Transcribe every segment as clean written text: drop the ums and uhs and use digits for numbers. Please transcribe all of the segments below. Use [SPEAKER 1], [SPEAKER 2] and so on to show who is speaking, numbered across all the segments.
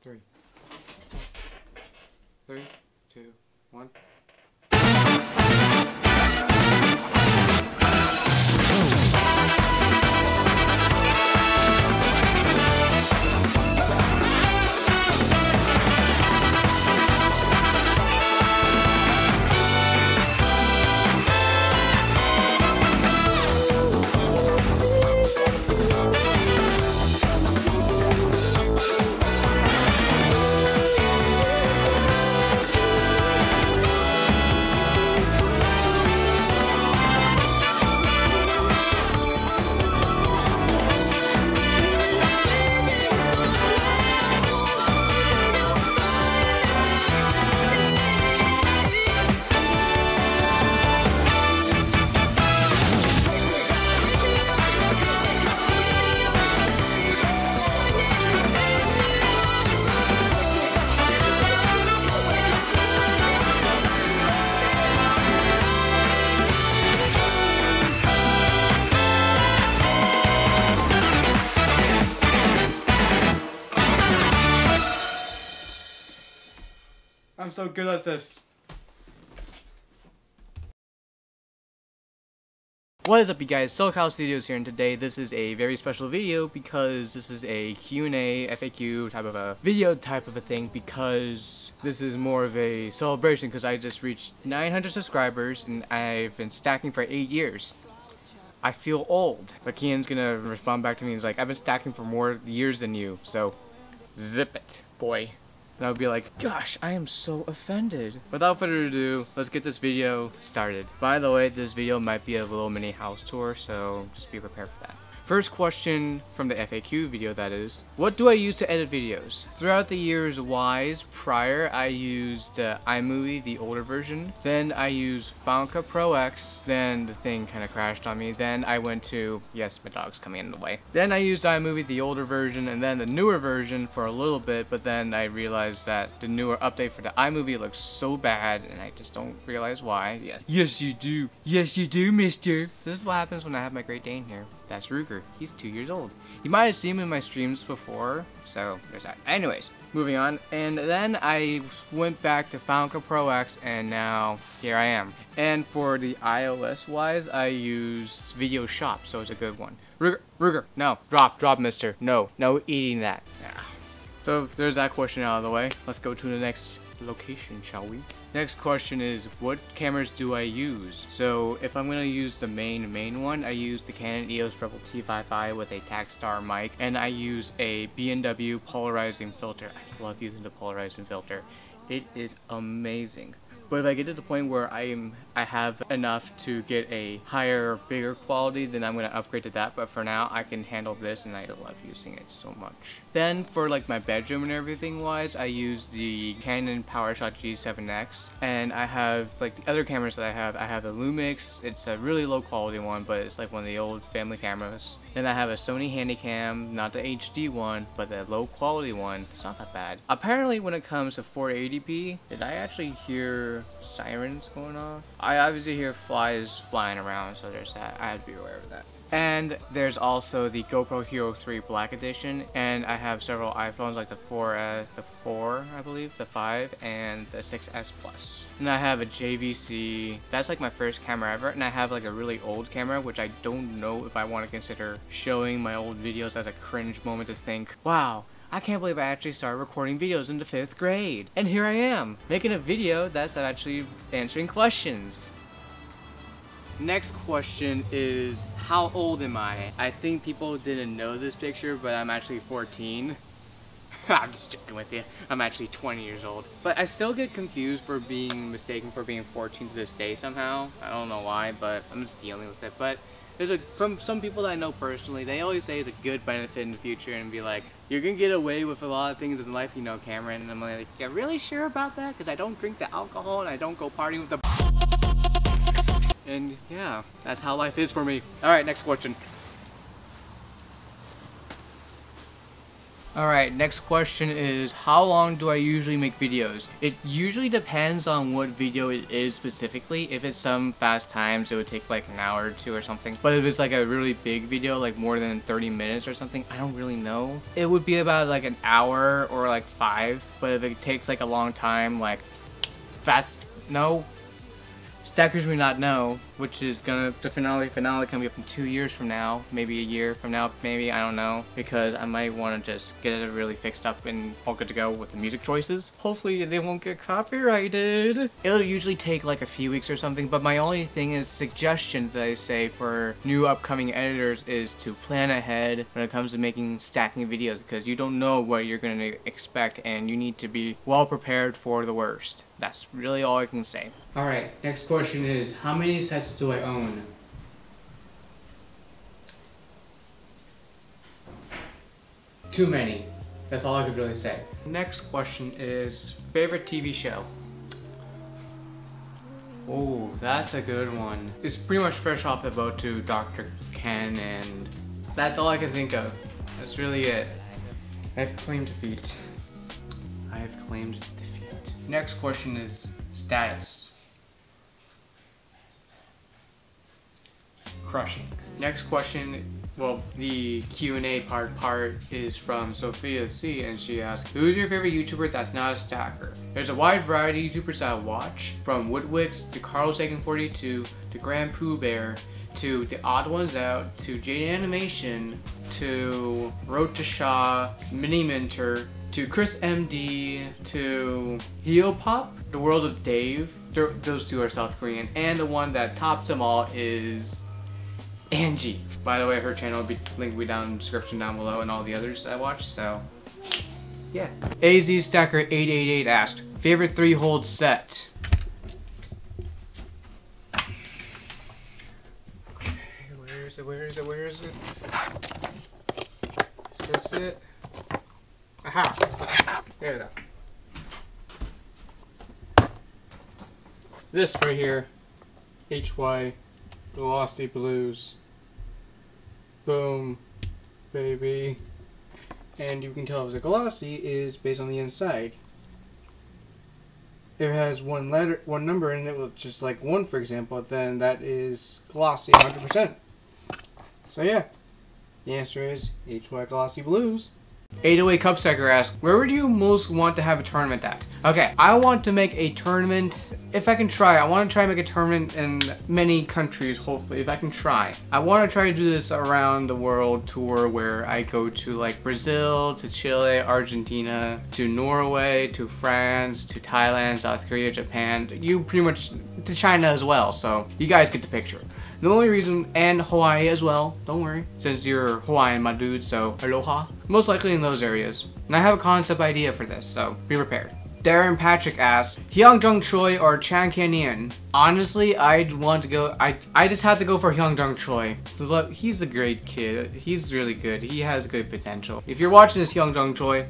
[SPEAKER 1] 3. 3, 2, 1. I'm so good at this. What is up, you guys? seoulcalstudios here, and today this is a very special video because this is a Q&A, FAQ type of a video type of a thing, because this is more of a celebration because I just reached 900 subscribers and I've been stacking for 8 years. I feel old. But Kian's gonna respond back to me and he's like, I've been stacking for more years than you, so zip it, boy. And I would be like, gosh, I am so offended. Without further ado, let's get this video started. By the way, this video might be a little mini house tour, so just be prepared for that. First question from the FAQ video, that is, what do I use to edit videos? Throughout the years prior, I used iMovie, the older version. Then I used fukc Pro X. Then the thing kind of crashed on me. Then I went to, yes, my dog's coming in the way. Then I used iMovie, the older version, and then the newer version for a little bit, but then I realized that the newer update for the iMovie looks so bad, and I just don't realize why. Yes you do. Yes you do, mister. This is what happens when I have my Great Dane here. That's Ruger. He's 2 years old. You might have seen him in my streams before, so there's that. Anyways, moving on. And then I went back to fukc Pro X, and now here I am. And for the iOS wise, I used Video Shop, so it's a good one. Ruger, no, drop, mister. No eating that. Yeah. So there's that question out of the way. Let's go to the next location, shall we? Next question is, what cameras do I use? So if I'm going to use the main one, I use the Canon EOS Rebel T5i with a Takstar mic, and I use a B&W polarizing filter. I love using the polarizing filter. It is amazing. But if I get to the point where I have enough to get a higher, bigger quality, then I'm going to upgrade to that. But for now, I can handle this, and I love using it so much. Then for like my bedroom and everything wise, I use the Canon PowerShot G7X. And I have like the other cameras that I have the Lumix. It's a really low quality one, but it's like one of the old family cameras. Then I have a Sony Handycam, not the HD one, but the low quality one. It's not that bad. Apparently when it comes to 480p, did I actually hear sirens going off? I obviously hear flies flying around, so there's that. I had to be aware of that. And there's also the GoPro Hero 3 Black Edition, and I have several iPhones like the 4, I believe, the 5, and the 6S Plus. And I have a JVC. That's like my first camera ever, and I have like a really old camera, which I don't know if I want to consider showing my old videos as a cringe moment to think, wow, I can't believe I actually started recording videos in the 5th grade. And here I am, making a video that's actually answering questions. Next question is, how old am I? I think people didn't know this picture, but I'm actually 14. I'm just joking with you. I'm actually 20 years old. But I still get confused for being mistaken for being 14 to this day somehow. I don't know why, but I'm just dealing with it. But from some people that I know personally, they always say it's a good benefit in the future and be like, you're gonna get away with a lot of things in life, you know, Cameron. And I'm like, you really sure about that? Because I don't drink the alcohol and I don't go partying with the... And yeah, that's how life is for me. Alright, next question. Alright, next question is, how long do I usually make videos? It usually depends on what video it is specifically. If it's some fast times, it would take like an hour or two or something. But if it's like a really big video, like more than 30 minutes or something, I don't really know. It would be about like an hour or like 5. But if it takes like a long time, like no. Stackers may not know, which is the finale coming up in 2 years from now, maybe a year from now, maybe, I don't know, because I might want to just get it really fixed up and all good to go with the music choices. Hopefully they won't get copyrighted. It'll usually take like a few weeks or something, but my only thing is suggestion that I say for new upcoming editors is to plan ahead when it comes to making stacking videos, because you don't know what you're going to expect and you need to be well prepared for the worst. That's really all I can say. Alright, next question is, how many sets do I own? Too many. That's all I could really say. Next question is, favorite TV show? Oh, that's a good one. It's pretty much fresh off the boat to Dr. Ken, and that's all I can think of. That's really it. I've claimed defeat. I have claimed defeat. Next question is status. Crushing. Next question, well, the Q&A part is from Sophia C, and she asks, who's your favorite YouTuber that's not a stacker? There's a wide variety of YouTubers I watch, from Woodwix to Carlsagan42 to Grand Pooh Bear to The Odd Ones Out to Jade Animation to Road to Shaw, Mini Minter to Chris MD to Heopop, The World of Dave. Those two are South Korean, and the one that tops them all is Angie. By the way, her channel will be linked down in the description down below, and all the others I watch, so yeah. AZ Stacker 888 asked, favorite 3-hold set? Okay, where is it? Is this it? Aha! There we go. This right here, HY Glossy Blues. Boom, baby. And you can tell if it's a glossy is based on the inside. If it has one number in it, which is like 1 for example, then that is glossy 100%. So yeah, the answer is HY Glossy Blues. 808 Cupstacker asks, where would you most want to have a tournament at? Okay, I want to make a tournament, if I can try. I want to try and make a tournament in many countries, hopefully, if I can try. I want to try to do this around the world tour where I go to like Brazil, to Chile, Argentina, to Norway, to France, to Thailand, South Korea, Japan, pretty much to China as well, so you guys get the picture. The only reason, and Hawaii as well, don't worry, since you're Hawaiian, my dude, so aloha. Most likely in those areas. And I have a concept idea for this, so be prepared. Darren Patrick asked, Hyungjung Choi or Chan Canyon? Honestly, I'd want to go, I just have to go for Hyungjung Choi. He's a great kid. He's really good. He has good potential. If you're watching this, Hyungjung Choi,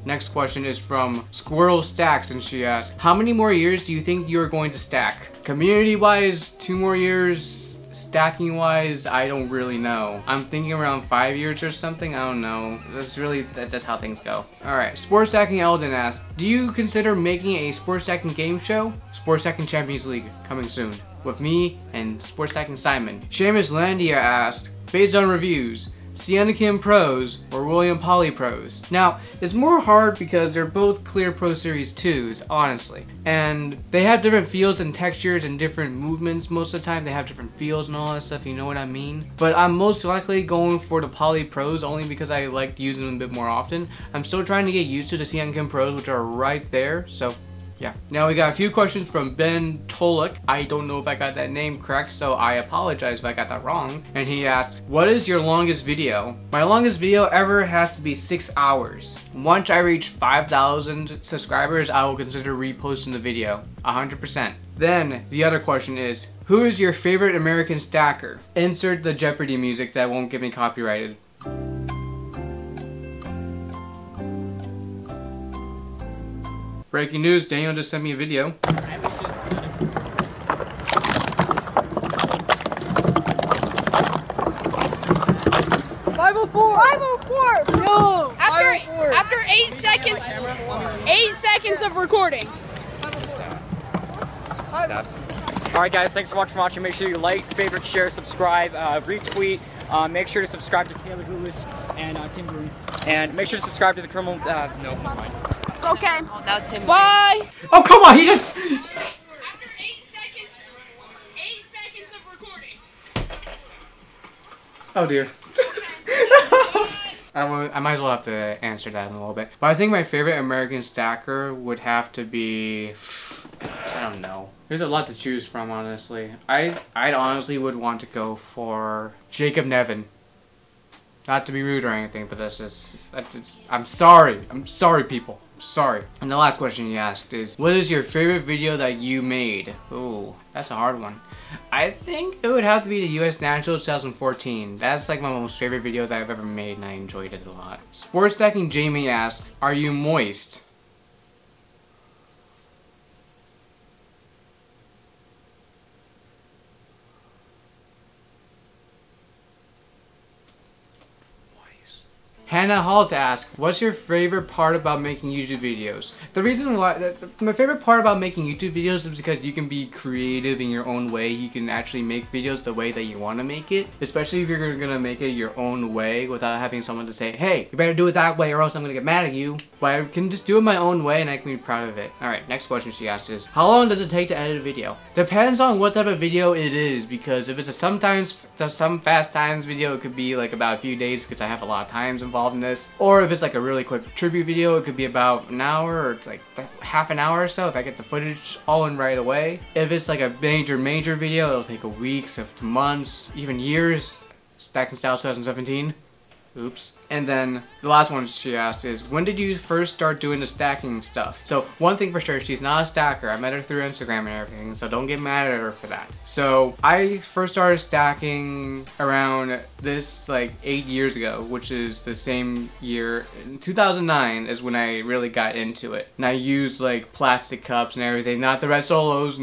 [SPEAKER 1] next question is from Squirrel Stacks, and she asks, how many more years do you think you're going to stack? Community-wise, 2 more years. Stacking-wise, I don't really know. I'm thinking around 5 years or something. I don't know. That's just how things go. Alright, Sports Stacking Eldon asks, do you consider making a Sports Stacking game show? Sports Stacking Champions League, coming soon. With me and Sports Stacking Simon. Seamus Landia asked, based on reviews, Sienna Kim Pros or William Polly Pros. Now, it's more hard because they're both clear Pro Series 2s, honestly. And they have different feels and textures and different movements most of the time. They have different feels and all that stuff, you know what I mean? But I'm most likely going for the Poly Pros only because I like using them a bit more often. I'm still trying to get used to the Sienna Kim Pros, which are right there, so yeah. Now we got a few questions from Ben Tolek. I don't know if I got that name correct, so I apologize if I got that wrong. And he asked, what is your longest video? My longest video ever has to be 6 hours. Once I reach 5,000 subscribers, I will consider reposting the video, 100%. Then, the other question is, who is your favorite American stacker? Insert the Jeopardy music that won't get me copyrighted. Breaking news, Daniel just sent me a video.
[SPEAKER 2] 504! 504! No! 8 seconds. 8 seconds of recording.
[SPEAKER 3] Alright guys, thanks so much for watching. Make sure you like, favorite, share, subscribe, retweet. Make sure to subscribe to Taylor Hoolis and Tim Broom. And make sure to subscribe to the criminal. No, never mind.
[SPEAKER 2] Okay. Bye.
[SPEAKER 1] Oh, come on, he just...
[SPEAKER 2] After 8 seconds of recording.
[SPEAKER 1] Oh dear. I might as well have to answer that in a little bit. But I think my favorite American stacker would have to be... I don't know. There's a lot to choose from, honestly. I'd honestly would want to go for Jacob Nevin. Not to be rude or anything, but that's just I'm sorry. I'm sorry, people. I'm sorry. And the last question you asked is, what is your favorite video that you made? Ooh, that's a hard one. I think it would have to be the US Nationals 2014. That's like my most favorite video that I've ever made, and I enjoyed it a lot. Sports Stacking Jamie asked, are you moist? Hannah Halt asked, what's your favorite part about making YouTube videos? The reason why, my favorite part about making YouTube videos is because you can be creative in your own way. You can actually make videos the way that you want to make it. Especially if you're going to make it your own way without having someone to say, hey, you better do it that way or else I'm going to get mad at you. But I can just do it my own way and I can be proud of it. Alright, next question she asked is, how long does it take to edit a video? Depends on what type of video it is, because if it's a some fast times video, it could be like about a few days because I have a lot of times involved in this. Or if it's like a really quick tribute video, it could be about an hour or like half an hour or so if I get the footage all in right away. If it's like a major video, it'll take a weeks to months, even years. Stacking Style 2017. Oops. And then the last one she asked is, when did you first start doing the stacking stuff? So one thing for sure, she's not a stacker. I met her through Instagram and everything, so don't get mad at her for that. So I first started stacking around this like 8 years ago, which is the same year. In 2009 is when I really got into it. And I used like plastic cups and everything, not the red solos,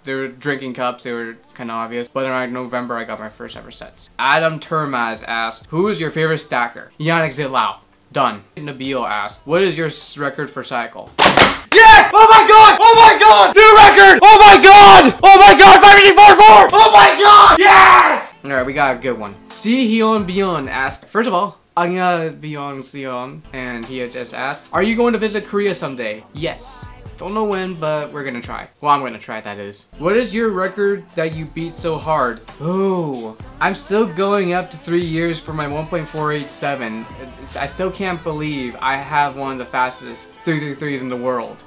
[SPEAKER 1] they were drinking cups, they were kind of obvious. But around November, I got my first ever sets. Adam Termaz asked, who is your favorite stacker? Yannick Zitlao. Done. Nabil asked, what is your record for cycle? Yes! Oh my god! Oh my god! New record! Oh my god! Oh my god! 584.4! Oh my god! Yes! Alright, we got a good one. Si Hyun Beyond asked, first of all, Anya Beyond Sion, and he had just asked, are you going to visit Korea someday? Yes. Don't know when, but we're gonna try. Well, I'm gonna try, that is. What is your record that you beat so hard? Ooh, I'm still going up to 3 years for my 1.487. I still can't believe I have one of the fastest 333s in the world.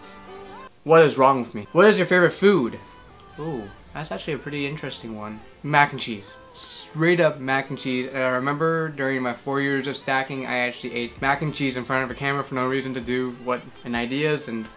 [SPEAKER 1] What is wrong with me? What is your favorite food? Ooh, that's actually a pretty interesting one. Mac and cheese. Straight up mac and cheese. And I remember during my 4 years of stacking, I actually ate mac and cheese in front of a camera for no reason to do what an ideas, and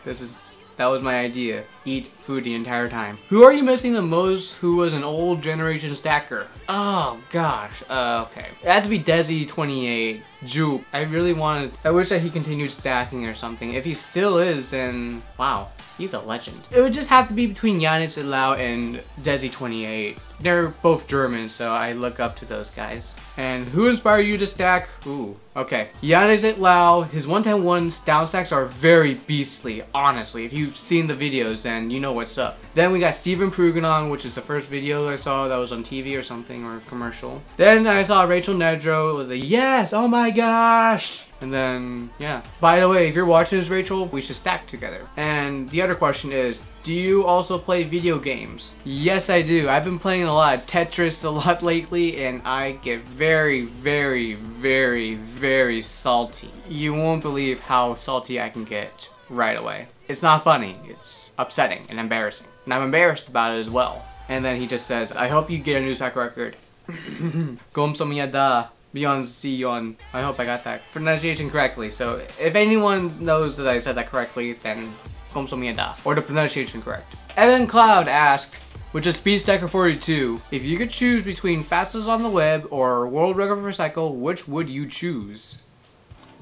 [SPEAKER 1] that was my idea. Eat food the entire time. Who are you missing the most who was an old generation stacker? Oh gosh, okay. It has to be Desi28. Jupe. I wish that he continued stacking or something. If he still is, then wow, he's a legend. It would just have to be between Yannick Zitlao and Desi28. They're both German, so I look up to those guys. And who inspired you to stack? Ooh, okay. Yannick Zitlao, his 110-1 down stacks are very beastly, honestly. If you've seen the videos, then you know what's up. Then we got Steven Pruganon, which is the first video I saw that was on TV or something, or commercial. Then I saw Rachel Nedro with a yes, oh my gosh! And then, yeah. By the way, if you're watching this, Rachel, we should stack together. And the other question is, do you also play video games? Yes, I do. I've been playing a lot of Tetris a lot lately, and I get very, very, very, very salty. You won't believe how salty I can get right away. It's not funny. It's upsetting and embarrassing. And I'm embarrassed about it as well. And then he just says, I hope you get a new stack record. Gomsomyada. Beyond Sion. I hope I got that pronunciation correctly. So if anyone knows that I said that correctly, then Gomsomyada. Or the pronunciation correct. Evan Cloud asked, which is Speed Stacker 42, if you could choose between fastest on the web or world record for cycle, which would you choose?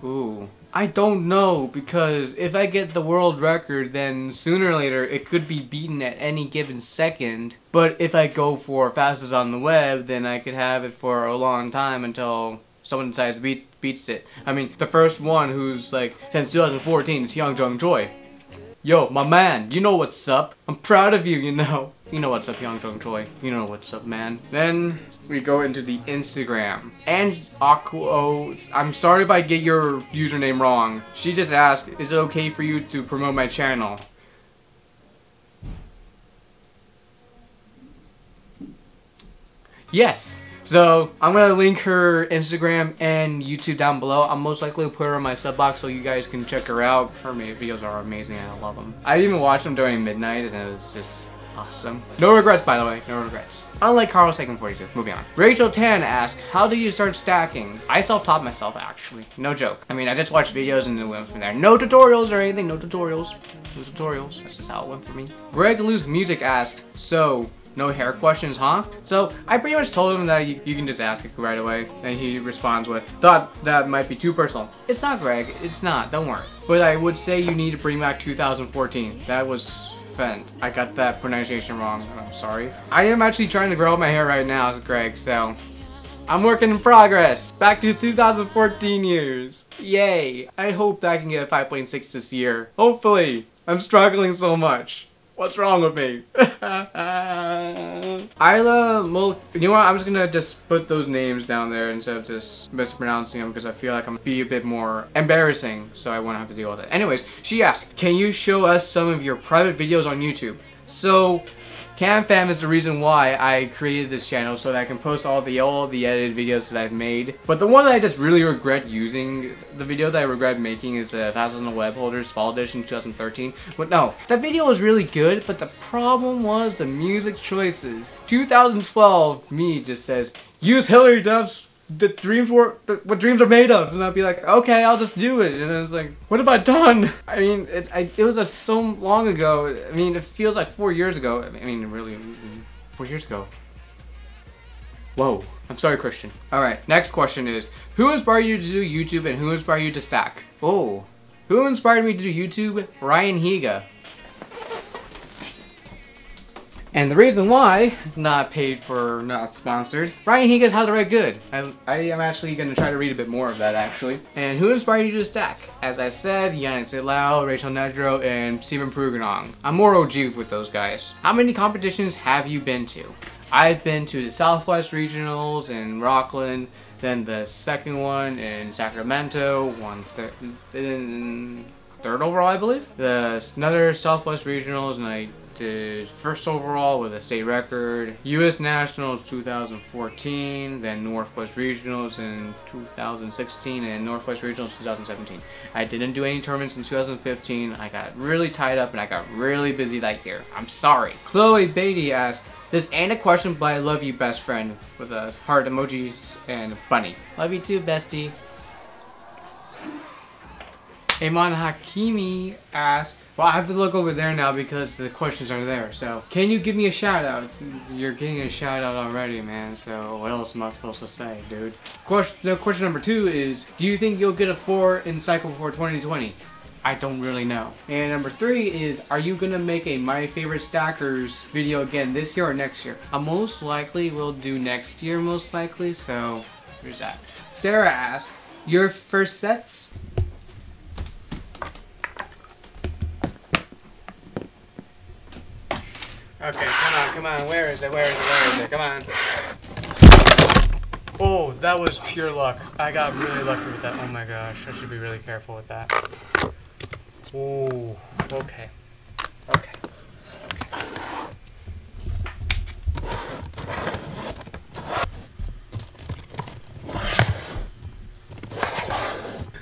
[SPEAKER 1] Ooh. I don't know, because if I get the world record, then sooner or later it could be beaten at any given second. But if I go for fastest on the web, then I could have it for a long time until someone decides to beat beats it. I mean, the first one who's like since 2014 is Young Jung Choi. Yo, my man, you know what's up. I'm proud of you, you know. You know what's up, Young Jung Choi. You know what's up, man. Then we go into the Instagram. And Akuo, I'm sorry if I get your username wrong. She just asked, is it okay for you to promote my channel? Yes. So I'm gonna link her Instagram and YouTube down below. I'll most likely put her in my sub box so you guys can check her out. Her videos are amazing and I love them. I even watched them during midnight and it was just awesome. No regrets, by the way, no regrets. Unlike Carlos Taken 42. Moving on. Rachel Tan asked, how do you start stacking? I self-taught myself actually. No joke. I mean, I just watched videos and it went from there. No tutorials or anything, no tutorials. No tutorials. That's just how it went for me. Greg Lou's Music asked, so no hair questions, huh? So I pretty much told him that you can just ask it right away. And he responds with, thought that might be too personal. It's not, Greg. It's not. Don't worry. But I would say you need to bring back 2014. That was fent. I got that pronunciation wrong. I'm sorry. I am actually trying to grow out my hair right now, Greg, so I'm working in progress. Back to 2014 years. Yay. I hope that I can get a 5.6 this year. Hopefully. I'm struggling so much. What's wrong with me? Isla Mul, you know what? I'm just gonna just put those names down there instead of just mispronouncing them because I feel like I'm gonna be a bit more embarrassing, so I won't have to deal with it. Anyways, she asked, can you show us some of your private videos on YouTube? So CamFam is the reason why I created this channel so that I can post all the edited videos that I've made. But the one that I just really regret using, the video that I regret making is 1000 Web Holders Fall Edition 2013. But no, that video was really good, but the problem was the music choices. 2012, me just says, use Hillary Duff's what dreams are made of, and I'll be like, okay, I'll just do it. And then it's like, what have I done? I mean, it was so long ago. I mean, it feels like 4 years ago. I mean, really, 4 years ago. Whoa, I'm sorry, Christian. All right, next question is, who inspired you to do YouTube and who inspired you to stack? Oh, who inspired me to do YouTube? Ryan Higa. And the reason why, not paid for, not sponsored, Ryan Higa's How to Write Good. I am actually going to try to read a bit more of that, actually. And who inspired you to stack? As I said, Yannick Zilao, Rachel Nedro, and Steven Pruganong. I'm more OG with those guys. How many competitions have you been to? I've been to the Southwest Regionals in Rockland, then the second one in Sacramento, third overall, I believe. Another Southwest Regionals, and I did first overall with a state record. U.S. Nationals 2014, then Northwest Regionals in 2016, and Northwest Regionals 2017. I didn't do any tournaments in 2015. I got really tied up and I got really busy that year. I'm sorry. Chloe Beatty asked, this ain't a question, but I love you, best friend, with a heart emojis and a bunny. Love you too, bestie. Iman Hakimi asked, well, I have to look over there now because the questions are there, so can you give me a shout out? You're getting a shout out already, man, so what else am I supposed to say, dude? Question number 2 is, do you think you'll get a 4 in Cycle for 2020? I don't really know. And number 3 is, are you gonna make a My Favorite Stackers video again this year or next year? I most likely will do next year, most likely, so here's that. Sarah asked, your first sets? Okay, come on, where is it, come on. Oh, that was pure luck. I got really lucky with that, oh my gosh, I should be really careful with that. Oh, okay.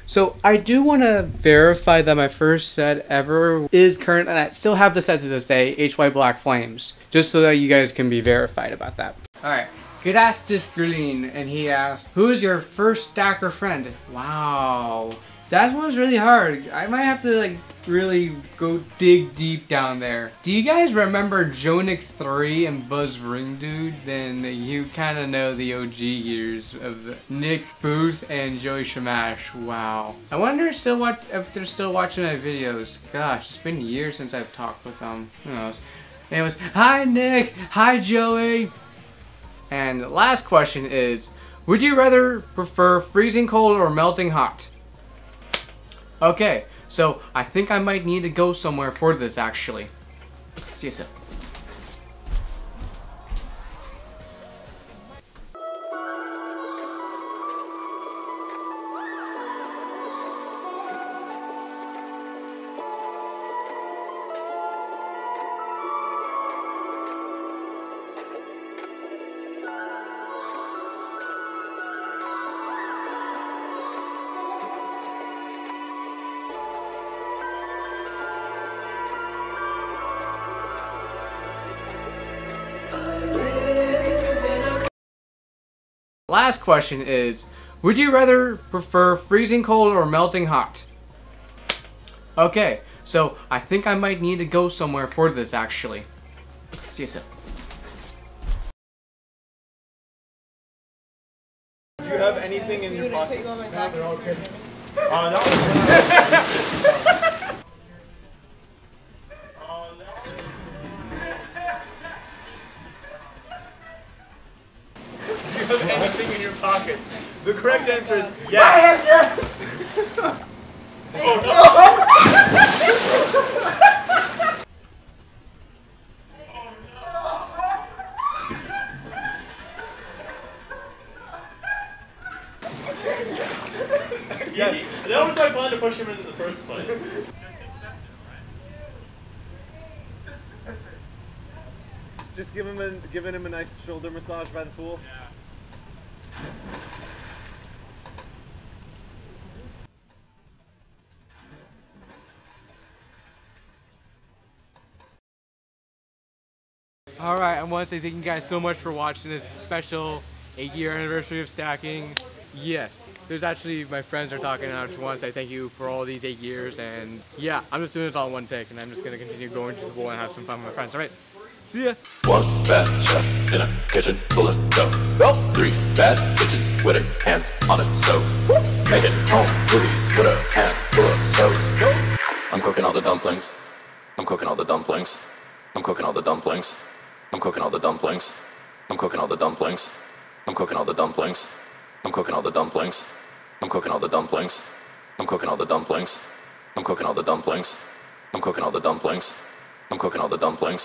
[SPEAKER 1] So I do want to verify that my first set ever is current, and I still have the set to this day, HY Black Flames, just so that you guys can be verified about that. Alright, good ask this green, and he asked, who is your first stacker friend? Wow, that one's really hard. I might have to like really go dig deep down there. Do you guys remember Jonic 3 and Buzz Ring Dude? Then you kind of know the OG years of Nick Booth and Joey Shamash. Wow. I wonder if they're still watching my videos. Gosh, it's been years since I've talked with them. Who knows? Anyways, hi Nick, hi Joey. And the last question is, Would you rather prefer freezing cold or melting hot? Okay, so I think I might need to go somewhere for this actually. See you soon. Last question is, would you rather prefer freezing cold or melting hot? Okay, so I think I might need to go somewhere for this actually. See you soon.
[SPEAKER 4] Do you have anything in your pockets? No, they're all good. Oh no. Oh no. Do you have anything in your pockets? The correct answer is yes. Oh no. Yes. That was my plan to push him into the first place. Just giving him a nice shoulder massage by the pool. Yeah.
[SPEAKER 1] Alright, I want to say thank you guys so much for watching this special 8-year anniversary of stacking. Yes, there's actually, my friends are talking, and I just want to say thank you for all these 8 years, and yeah, I'm just doing this all in one take, and I'm just going to continue going to the pool and have some fun with my friends. Alright, see ya!
[SPEAKER 5] One bad chef in a kitchen full of dough. Well, 3 bad bitches with their hands on the stove. Making home movies with a hand full of stoves. I'm cooking all the dumplings. I'm cooking all the dumplings. I'm cooking all the dumplings. I'm cooking all the dumplings. I'm cooking all the dumplings. I'm cooking all the dumplings. I'm cooking all the dumplings. I'm cooking all the dumplings. I'm cooking all the dumplings. I'm cooking all the dumplings. I'm cooking all the dumplings. I'm cooking all the dumplings.